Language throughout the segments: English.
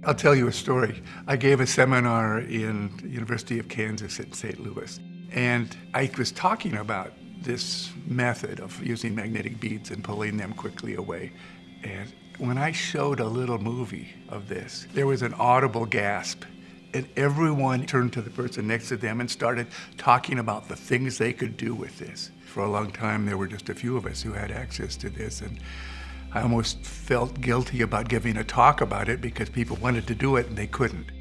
I'll tell you a story. I gave a seminar in the University of Kansas at St. Louis, and I was talking about this method of using magnetic beads and pulling them quickly away. And when I showed a little movie of this, there was an audible gasp, and everyone turned to the person next to them and started talking about the things they could do with this. For a long time, there were just a few of us who had access to this, and I almost felt guilty about giving a talk about it because people wanted to do it and they couldn't.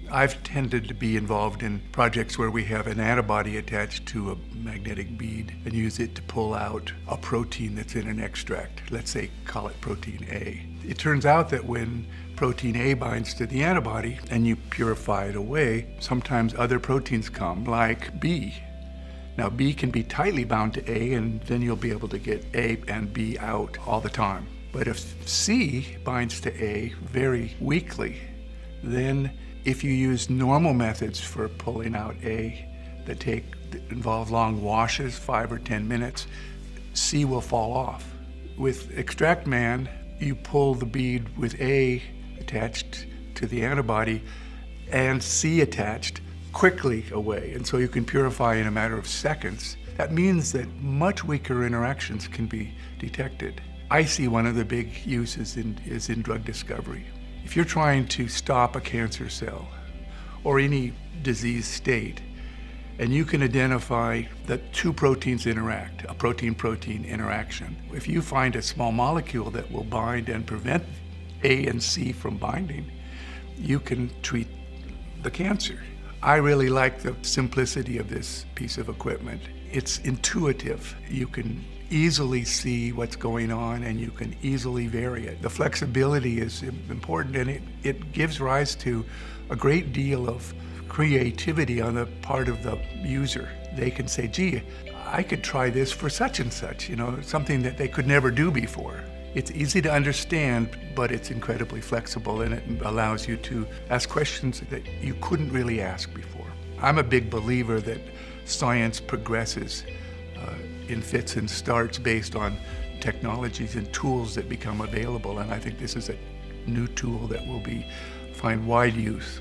I've tended to be involved in projects where we have an antibody attached to a magnetic bead and use it to pull out a protein that's in an extract. Let's say, call it protein A. It turns out that when protein A binds to the antibody and you purify it away, sometimes other proteins come, like B. Now, B can be tightly bound to A, and then you'll be able to get A and B out all the time. But if C binds to A very weakly, then if you use normal methods for pulling out A that involve long washes, 5 or 10 minutes, C will fall off. With Extractman, you pull the bead with A attached to the antibody and C attached quickly away, and so you can purify in a matter of seconds. That means that much weaker interactions can be detected. I see one of the big uses is in drug discovery. If you're trying to stop a cancer cell or any disease state, and you can identify that two proteins interact, a protein-protein interaction. If you find a small molecule that will bind and prevent A and C from binding, you can treat the cancer. I really like the simplicity of this piece of equipment. It's intuitive. You can easily see what's going on and you can easily vary it. The flexibility is important, and it gives rise to a great deal of creativity on the part of the user. They can say, gee, I could try this for such and such, something that they could never do before. It's easy to understand, but it's incredibly flexible, and it allows you to ask questions that you couldn't really ask before. I'm a big believer that science progresses in fits and starts based on technologies and tools that become available, and I think this is a new tool that will find wide use.